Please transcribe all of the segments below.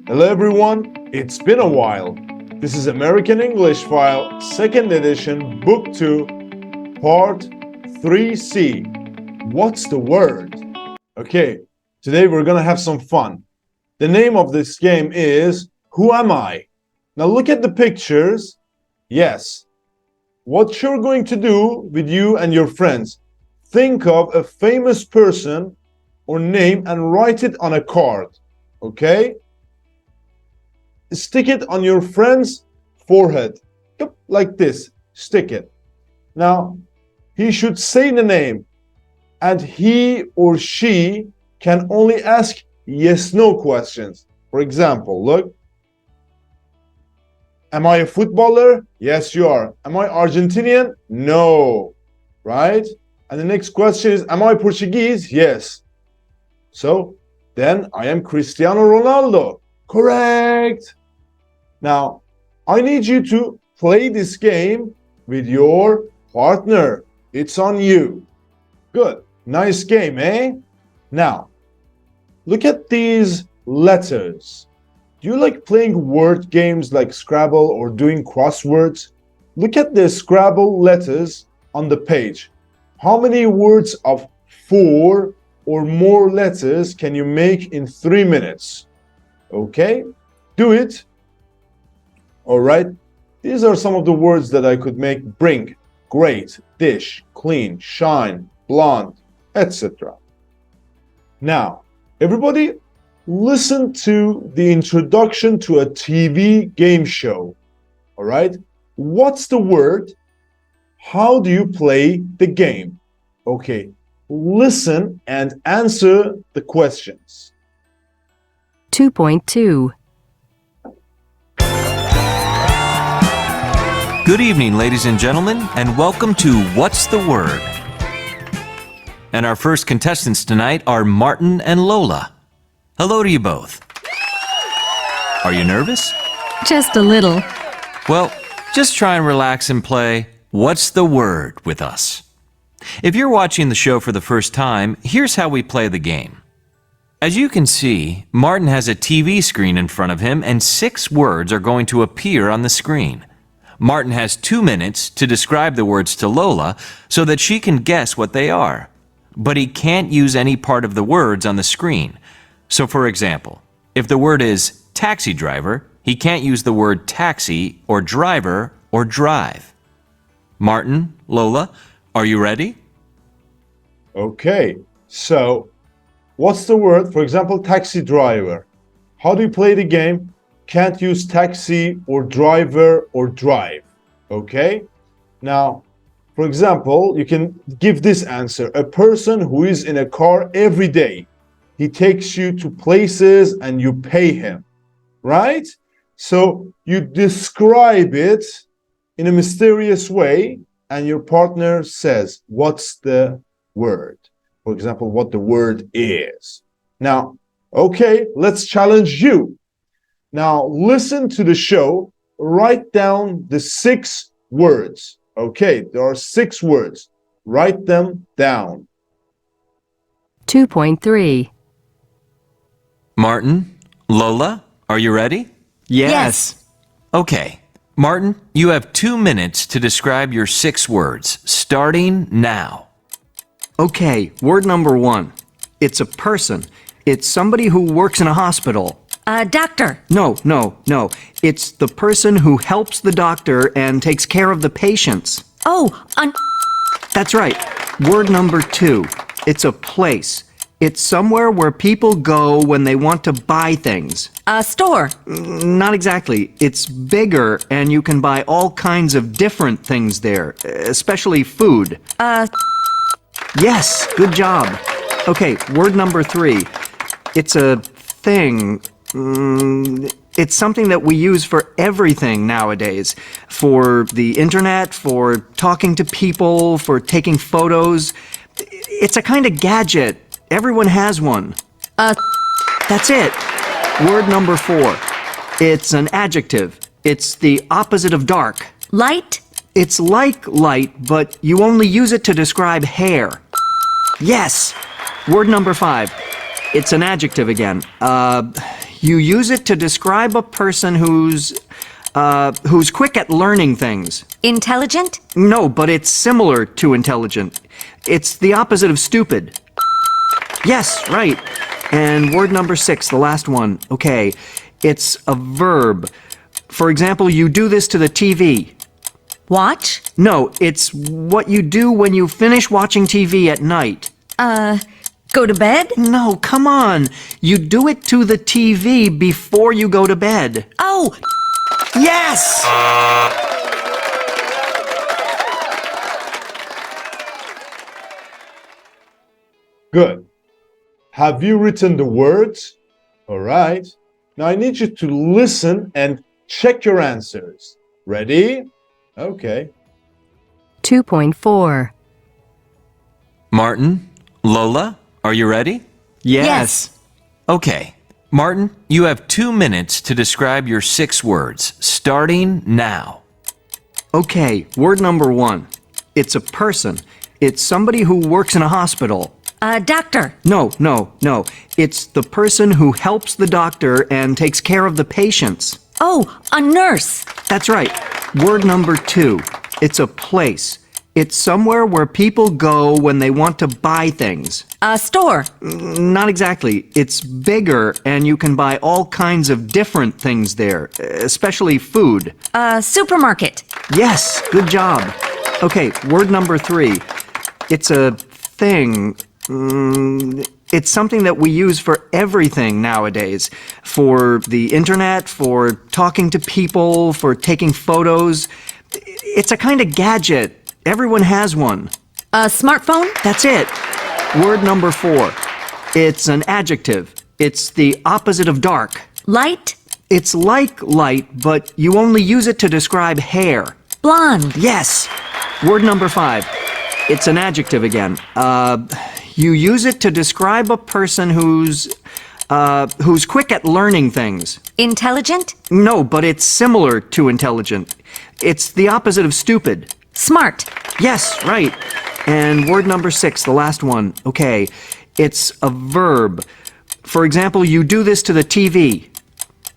Hello everyone, it's been a while. This is American English File, 2nd edition, Book 2, Part 3C. What's the word? Okay, today we're gonna have some fun. The name of this game is Who Am I? Now look at the pictures. Yes. What you're going to do with you and your friends, think of a famous person or name and write it on a card. Okay? Stick it on your friend's forehead. Yep, like this. Stick it. Now, he should say the name, and he or she can only ask yes/no questions. For example, look. Am I a footballer? Yes, you are. Am I Argentinian? No. Right? And the next question is, am I Portuguese? Yes. So, then I am Cristiano Ronaldo. Correct. Now, I need you to play this game with your partner. It's on you. Good. Nice game, eh? Now, look at these letters. Do you like playing word games like Scrabble or doing crosswords? Look at the Scrabble letters on the page. How many words of 4 or more letters can you make in 3 minutes? Okay, do it. All right, these are some of the words that I could make: bring, great, dish, clean, shine, blonde, etc. Now, everybody, listen to the introduction to a TV game show. All right, what's the word? How do you play the game? Okay, listen and answer the questions. 2.2. Good evening, ladies and gentlemen, and welcome to What's the Word? And our first contestants tonight are Martin and Lola. Hello to you both. Are you nervous? Just a little. Well, just try and relax and play What's the Word with us. If you're watching the show for the first time, here's how we play the game. As you can see, Martin has a TV screen in front of him and 6 words are going to appear on the screen. Martin has 2 minutes to describe the words to Lola so that she can guess what they are. But he can't use any part of the words on the screen. So for example, if the word is taxi driver, he can't use the word taxi or driver or drive. Martin, Lola, are you ready? Okay, so what's the word? For example, taxi driver. How do you play the game? Can't use taxi or driver or drive. Okay? Now, for example, you can give this answer. A person who is in a car every day. He takes you to places and you pay him. Right? So you describe it in a mysterious way and your partner says, what's the word? For example, what the word is. Now, okay, let's challenge you. Now, listen to the show, write down the 6 words. Okay, there are 6 words. Write them down. 2.3. Martin, Lola, are you ready? Yes. Okay. Martin, you have 2 minutes to describe your 6 words, starting now. Okay, word number 1. It's a person. It's somebody who works in a hospital. Doctor. No. It's the person who helps the doctor and takes care of the patients. Oh, That's right. Word number 2. It's a place. It's somewhere where people go when they want to buy things. store. Not exactly. It's bigger and you can buy all kinds of different things there, especially food. Yes, good job. Okay, word number 3. It's a thing. It's something that we use for everything nowadays. For the internet, for talking to people, for taking photos. It's a kind of gadget. Everyone has one. That's it. Word number 4. It's an adjective. It's the opposite of dark. Light. It's like light, but you only use it to describe hair. Yes. Word number 5. It's an adjective again. You use it to describe a person who's quick at learning things. Intelligent? No, but it's similar to intelligent. It's the opposite of stupid. Yes, right. And word number 6, the last one. Okay, it's a verb. For example, you do this to the TV. Watch? No, it's what you do when you finish watching TV at night. Go to bed? No, come on. You do it to the TV before you go to bed. Oh, Yes! Good. Have you written the words? All right. Now I need you to listen and check your answers. Ready? Okay. 2.4. Martin, Lola, are you ready? Yes. Okay. Martin, you have 2 minutes to describe your 6 words, starting now. Okay, word number 1. It's a person. It's somebody who works in a hospital. Doctor. No. It's the person who helps the doctor and takes care of the patients. Oh, a nurse. That's right. Word number 2. It's a place. It's somewhere where people go when they want to buy things. A store. Not exactly. It's bigger and you can buy all kinds of different things there, especially food. A supermarket. Yes, good job. Okay, word number 3. It's a thing. It's something that we use for everything nowadays. For the internet, for talking to people, for taking photos. It's a kind of gadget. Everyone has one. A smartphone. That's it. Word number 4. It's an adjective. It's the opposite of dark. Light. It's like light, but you only use it to describe hair. Blonde. Yes. Word number 5. It's an adjective again. You use it to describe a person who's quick at learning things. Intelligent. No, but it's similar to intelligent. It's the opposite of stupid. Smart. Yes, right. And word number 6, the last one. Okay, it's a verb. For example, you do this to the TV.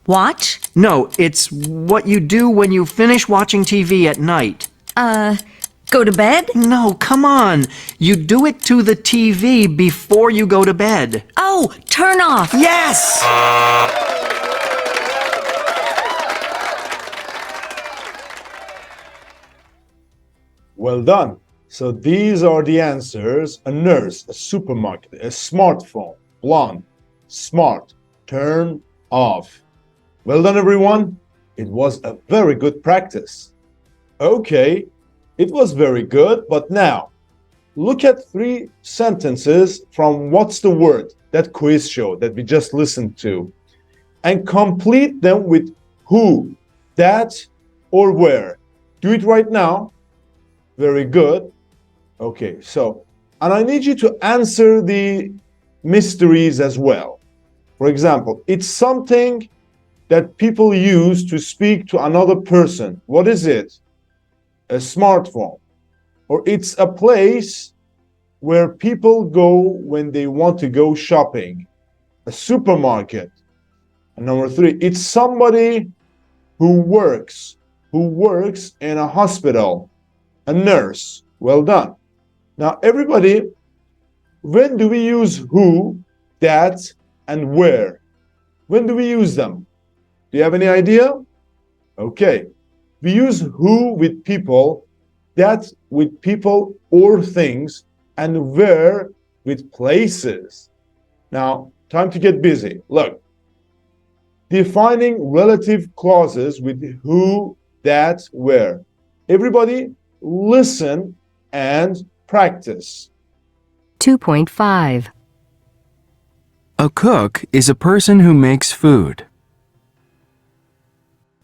Watch. No, it's what you do when you finish watching TV at night. Go to bed? No, come on. You do it to the TV before you go to bed. Oh, turn off. Yes! Well done. So these are the answers. A nurse, a supermarket, a smartphone, blonde, smart, turn off. Well done, everyone. It was a very good practice. Okay, it was very good, but now look at 3 sentences from What's the Word, that quiz show that we just listened to, and complete them with who, that, or where. Do it right now. Very good. Okay, so, and I need you to answer the mysteries as well. For example, it's something that people use to speak to another person. What is it? A smartphone. Or it's a place where people go when they want to go shopping. A supermarket. And number 3, it's somebody who works in a hospital. A nurse. Well done. Now, everybody, when do we use who, that, and where? When do we use them? Do you have any idea? Okay. We use who with people, that with people or things, and where with places. Now, time to get busy. Look. Defining relative clauses with who, that, where. Everybody, listen and practice. 2.5. A cook is a person who makes food.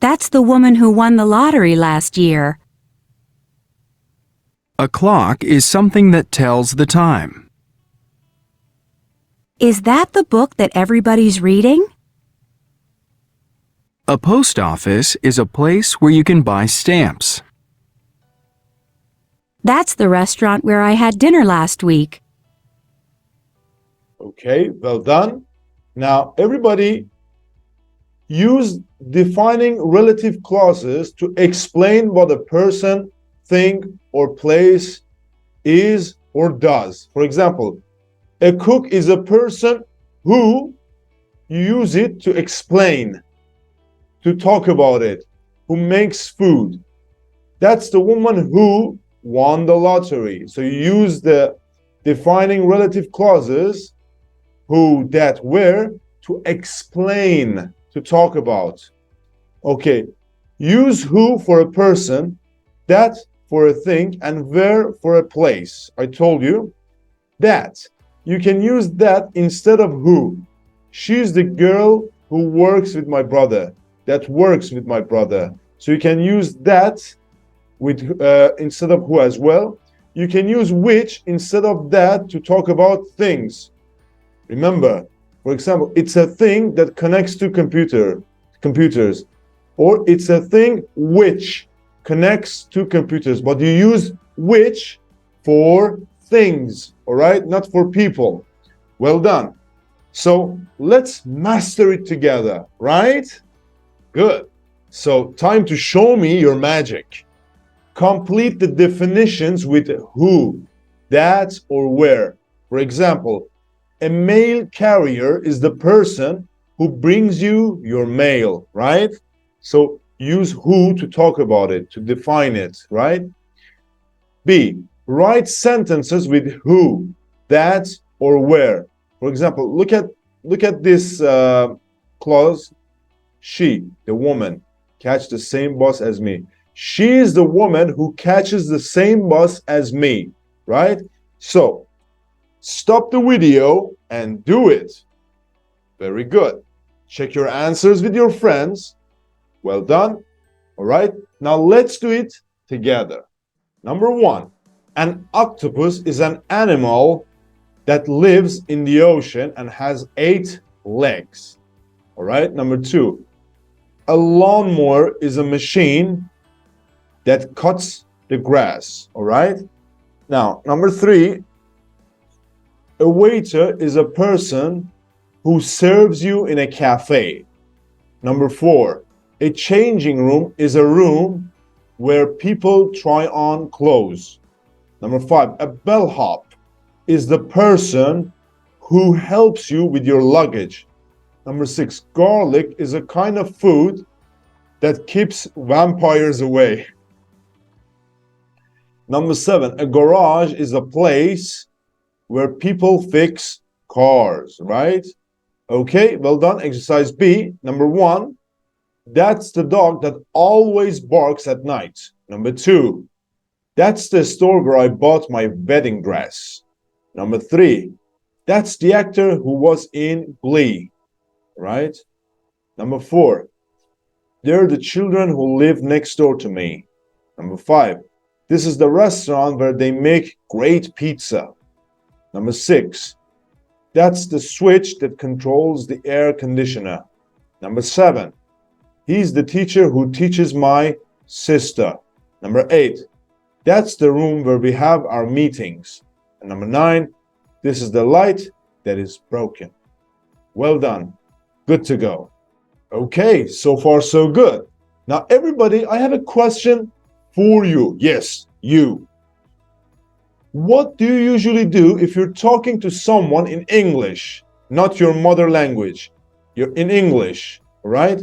That's the woman who won the lottery last year. A clock is something that tells the time. Is that the book that everybody's reading? A post office is a place where you can buy stamps. That's the restaurant where I had dinner last week. Okay, well done. Now, everybody, use defining relative clauses to explain what a person, thing, or place is or does. For example, a cook is a person who you use it to explain, to talk about it, who makes food. That's the woman who won the lottery. So you use the defining relative clauses who, that, where to explain, to talk about. Okay, use who for a person, that for a thing, and where for a place. I told you that. You can use that instead of who. She's the girl who works with my brother, that works with my brother. So you can use that with instead of who as well. You can use which instead of that to talk about things. Remember, for example, it's a thing that connects to computers, or it's a thing which connects to computers, but you use which for things, all right, not for people. Well done. So let's master it together, right? Good. So time to show me your magic. Complete the definitions with who, that, or where. For example, a mail carrier is the person who brings you your mail, right? So use who to talk about it, to define it, right? B, write sentences with who, that, or where. For example, look at this clause. She, the woman, catch the same bus as me. She is the woman who catches the same bus as me, right? So stop the video and do it. Very good. Check your answers with your friends. Well done. All right. Now let's do it together. Number 1, an octopus is an animal that lives in the ocean and has 8 legs. All right. Number 2, a lawnmower is a machine that cuts the grass. All right. Now, number 3, a waiter is a person who serves you in a cafe. Number 4, a changing room is a room where people try on clothes. Number 5, a bellhop is the person who helps you with your luggage. Number 6, garlic is a kind of food that keeps vampires away. Number 7, a garage is a place where people fix cars, right? Okay, well done. Exercise B, number 1, that's the dog that always barks at night. Number 2, that's the store where I bought my wedding dress. Number 3, that's the actor who was in Glee, right? Number 4, they're the children who live next door to me. Number 5, this is the restaurant where they make great pizza. Number 6, that's the switch that controls the air conditioner. Number 7, he's the teacher who teaches my sister. Number 8, that's the room where we have our meetings. And number 9, this is the light that is broken. Well done. Good to go. Okay, so far so good. Now everybody, I have a question for you. Yes, you. What do you usually do if you're talking to someone in English, not your mother language? You're in English, right?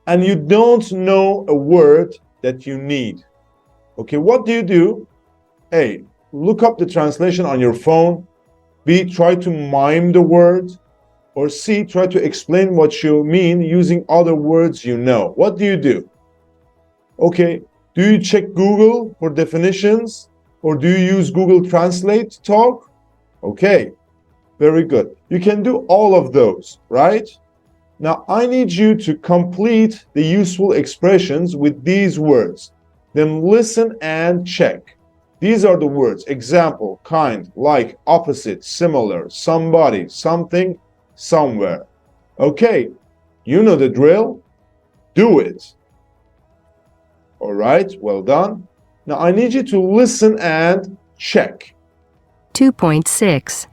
And you don't know a word that you need. Okay, what do? A, look up the translation on your phone. B, try to mime the word. Or C, try to explain what you mean using other words you know. What do? Okay, do you check Google for definitions? Or do you use Google Translate to talk? Okay, very good. You can do all of those, right? Now, I need you to complete the useful expressions with these words. Then listen and check. These are the words: example, kind, like, opposite, similar, somebody, something, somewhere. Okay, you know the drill. Do it. All right, well done. Now I need you to listen and check. 2.6.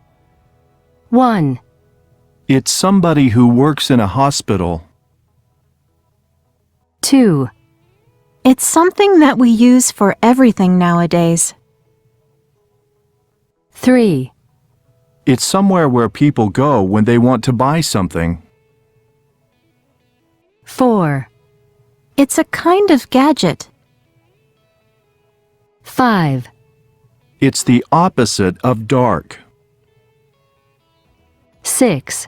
1, It's somebody who works in a hospital. 2. It's something that we use for everything nowadays. 3. It's somewhere where people go when they want to buy something. 4. It's a kind of gadget. 5. It's the opposite of dark. 6.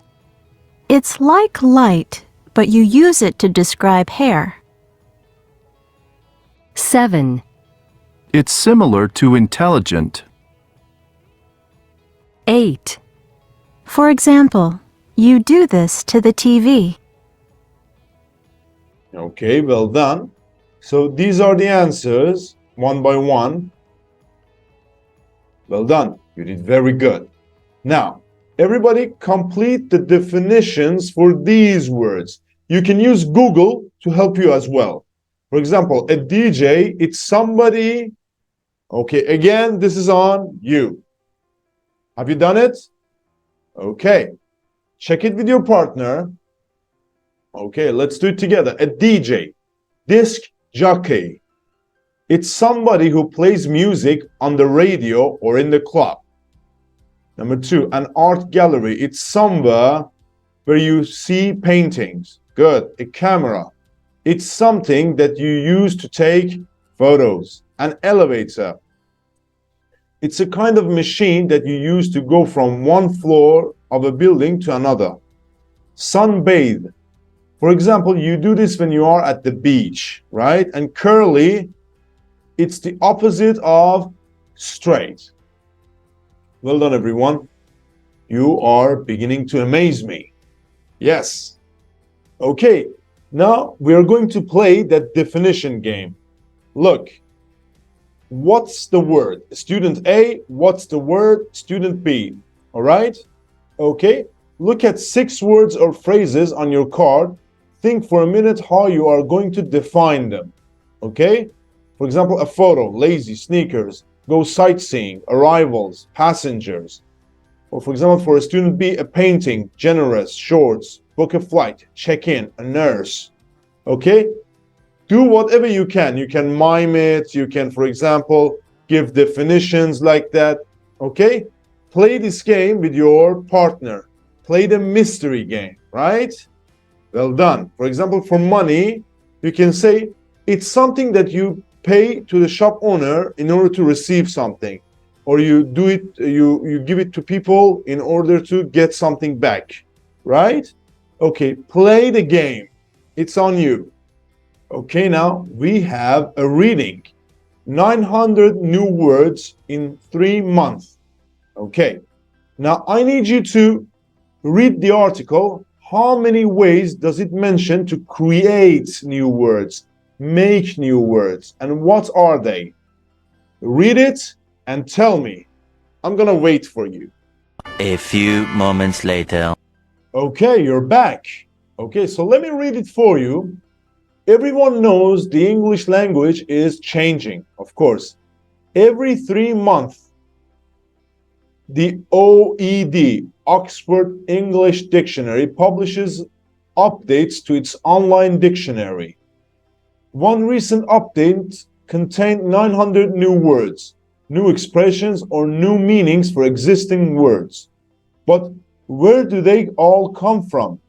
It's like light, but you use it to describe hair. 7. It's similar to intelligent. 8. For example, you do this to the TV. Okay, well done. So these are the answers, one by one. Well done. You did very good. Now, everybody complete the definitions for these words. You can use Google to help you as well. For example, a DJ, it's somebody. Okay, again, this is on you. Have you done it? Okay. Check it with your partner. Okay, let's do it together. A DJ, disc jockey. It's somebody who plays music on the radio or in the club. Number 2, an art gallery. It's somewhere where you see paintings. Good. A camera. It's something that you use to take photos. An elevator. It's a kind of machine that you use to go from one floor of a building to another. Sunbathe. For example, you do this when you are at the beach, right? And curly, it's the opposite of straight. Well done, everyone. You are beginning to amaze me. Yes. Okay, now we are going to play that definition game. Look, what's the word? Student A, what's the word? Student B, all right? Okay, look at 6 words or phrases on your card. Think for a minute how you are going to define them, okay? For example, a photo, lazy, sneakers, go sightseeing, arrivals, passengers. Or for example, for a student B, a painting, generous, shorts, book a flight, check in, a nurse, okay? Do whatever you can. You can mime it, you can, for example, give definitions like that, okay? Play this game with your partner. Play the mystery game, right? Well done. For example, for money, you can say it's something that you pay to the shop owner in order to receive something, or you do it, you give it to people in order to get something back, right? Okay, play the game. It's on you. Okay, now we have a reading. 900 new words in 3 months. Okay, now I need you to read the article. How many ways does it mention to create new words, make new words, and what are they? Read it and tell me. I'm gonna wait for you. A few moments later. Okay, you're back. Okay, so let me read it for you. Everyone knows the English language is changing, of course. Every 3 months, the OED, Oxford English Dictionary, publishes updates to its online dictionary. One recent update contained 900 new words, new expressions, or new meanings for existing words. But where do they all come from?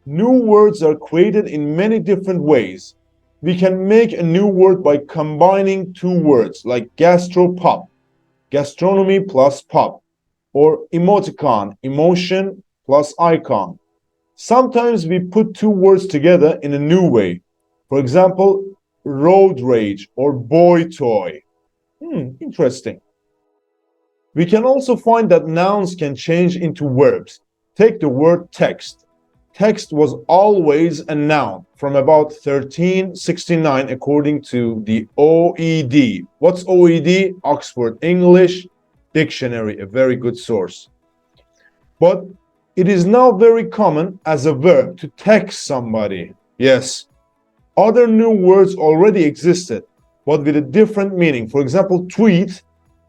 New words are created in many different ways. We can make a new word by combining 2 words like gastropub, gastronomy plus pub, or emoticon, emotion plus icon. Sometimes we put 2 words together in a new way. For example, road rage or boy toy. Interesting. We can also find that nouns can change into verbs. Take the word text. Text was always a noun from about 1369 according to the OED. What's OED? Oxford English Dictionary, a very good source. But it is now very common as a verb to text somebody. Yes. Other new words already existed, but with a different meaning. For example, tweet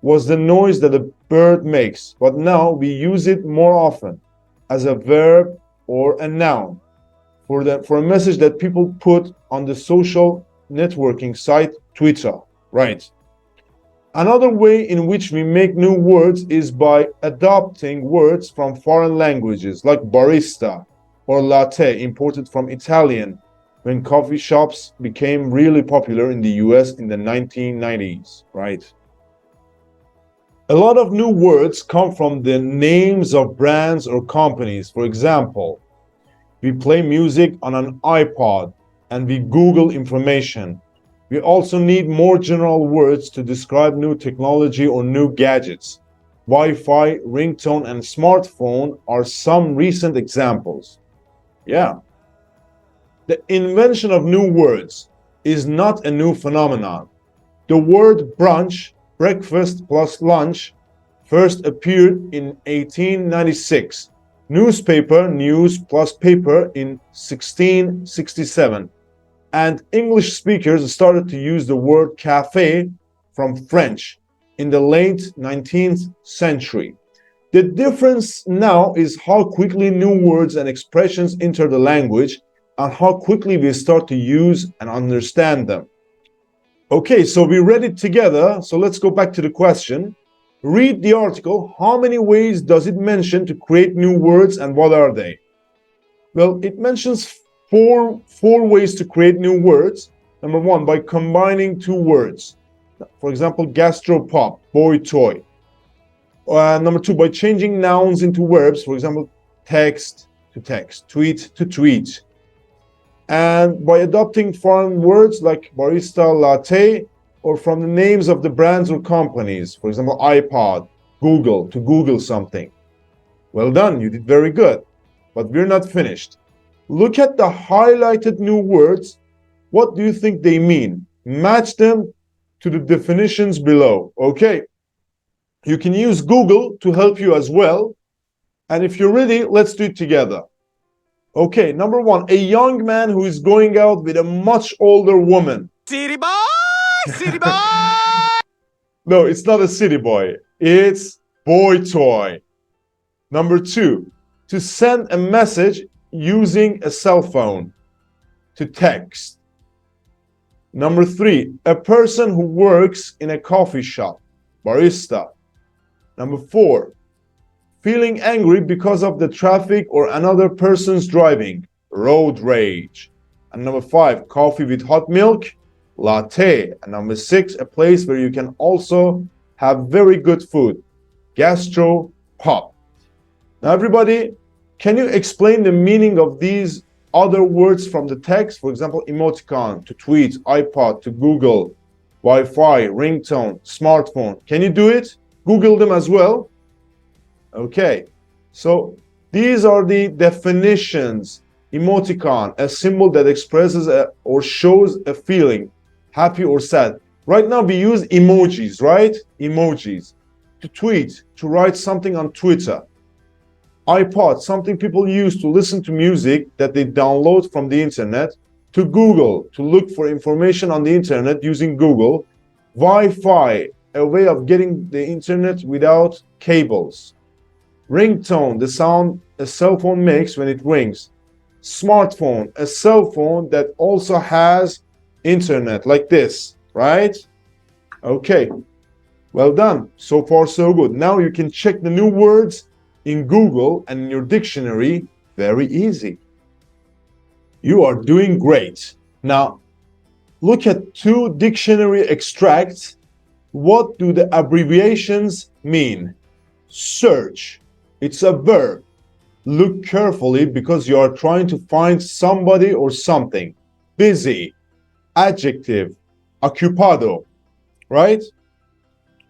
was the noise that a bird makes, but now we use it more often as a verb or a noun. for a message that people put on the social networking site Twitter, right? Another way in which we make new words is by adopting words from foreign languages like barista or latte imported from Italian when coffee shops became really popular in the US in the 1990s, right? A lot of new words come from the names of brands or companies. For example, we play music on an iPod and we Google information. We also need more general words to describe new technology or new gadgets. Wi-Fi, ringtone, and smartphone are some recent examples. Yeah. The invention of new words is not a new phenomenon. The word brunch, breakfast plus lunch, first appeared in 1896. Newspaper, news plus paper in 1667. And English speakers started to use the word cafe from French in the late 19th century. The difference now is how quickly new words and expressions enter the language and how quickly we start to use and understand them. Okay, so we read it together. So let's go back to the question. Read the article. How many ways does it mention to create new words and what are they? Well, it mentions four ways to create new words. Number one, by combining two words. For example, gastropub, boy toy. Number two, by changing nouns into verbs. For example, text to text, tweet to tweet. And by adopting foreign words like barista, latte, or from the names of the brands or companies. For example, iPod, Google, to Google something. Well done, you did very good. But we're not finished. Look at the highlighted new words. What do you think they mean? Match them to the definitions below. Okay. You can use Google to help you as well. And if you're ready, let's do it together. Okay, number one, a young man who is going out with a much older woman. City boy! City boy! No, it's not a city boy. It's boy toy. Number two, to send a message using a cell phone. To text. Number three, a person who works in a coffee shop. Barista. Number four, feeling angry because of the traffic or another person's driving. Road rage. And number five, coffee with hot milk. Latte. And number six, a place where you can also have very good food. Gastro pub. Now everybody, can you explain the meaning of these other words from the text? For example, emoticon, to tweet, iPod, to Google, Wi-Fi, ringtone, smartphone. Can you do it? Google them as well. Okay, so these are the definitions. Emoticon, a symbol that expresses or shows a feeling, happy or sad. Right now we use emojis, right? Emojis. To tweet, to write something on Twitter. iPod, something people use to listen to music that they download from the internet. To Google, to look for information on the internet using Google. Wi-Fi, a way of getting the internet without cables. Ringtone, the sound a cell phone makes when it rings. Smartphone, a cell phone that also has internet like this, right? Okay, well done. So far, so good. Now you can check the new words in Google and in your dictionary. Very easy. You are doing great. Now, look at two dictionary extracts. What do the abbreviations mean? Search. It's a verb. Look carefully because you are trying to find somebody or something. Busy. Adjective. Ocupado. Right?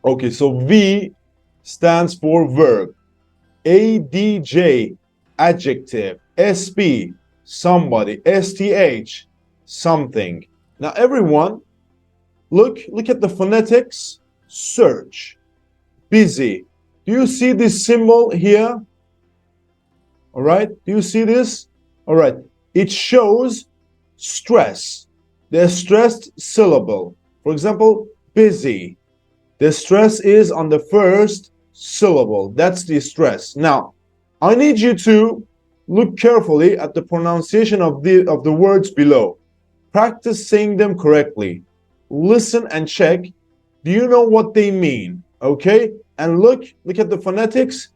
Okay, so V stands for verb. ADJ, adjective. SP, somebody. STH, something. Now everyone, look at the phonetics. Search. Busy. Do you see this symbol here? All right. Do you see this? All right. It shows stress. The stressed syllable. For example, busy. The stress is on the first syllable. That's the stress. Now, I need you to Look carefully at the pronunciation of the words below. Practice saying them correctly. Listen and check. Do you know what they mean? Okay? And look at the phonetics.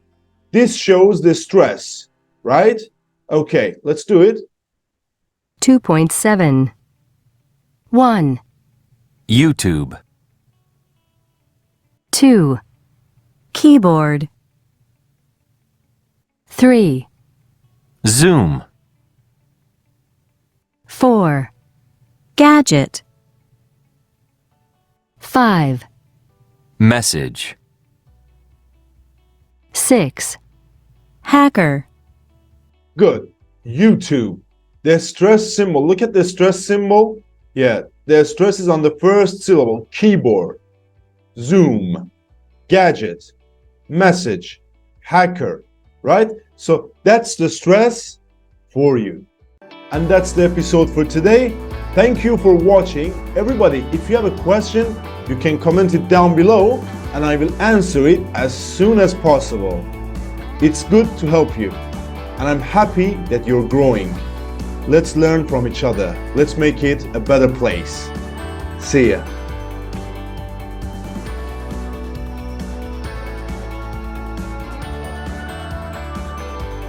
This shows the stress, right? Okay, let's do it. 2.7. 1, YouTube, 2. Keyboard. 3, Zoom, 4. Gadget. 5, message, 6. Hacker. Good. YouTube. The stress symbol. Look at the stress symbol. Yeah, the stress is on the first syllable. Keyboard. Zoom. Gadget. Message. Hacker. Right? So that's the stress for you. And that's the episode for today. Thank you for watching. Everybody, if you have a question, you can comment it down below and I will answer it as soon as possible. It's good to help you. And I'm happy that you're growing. Let's learn from each other. Let's make it a better place. See ya.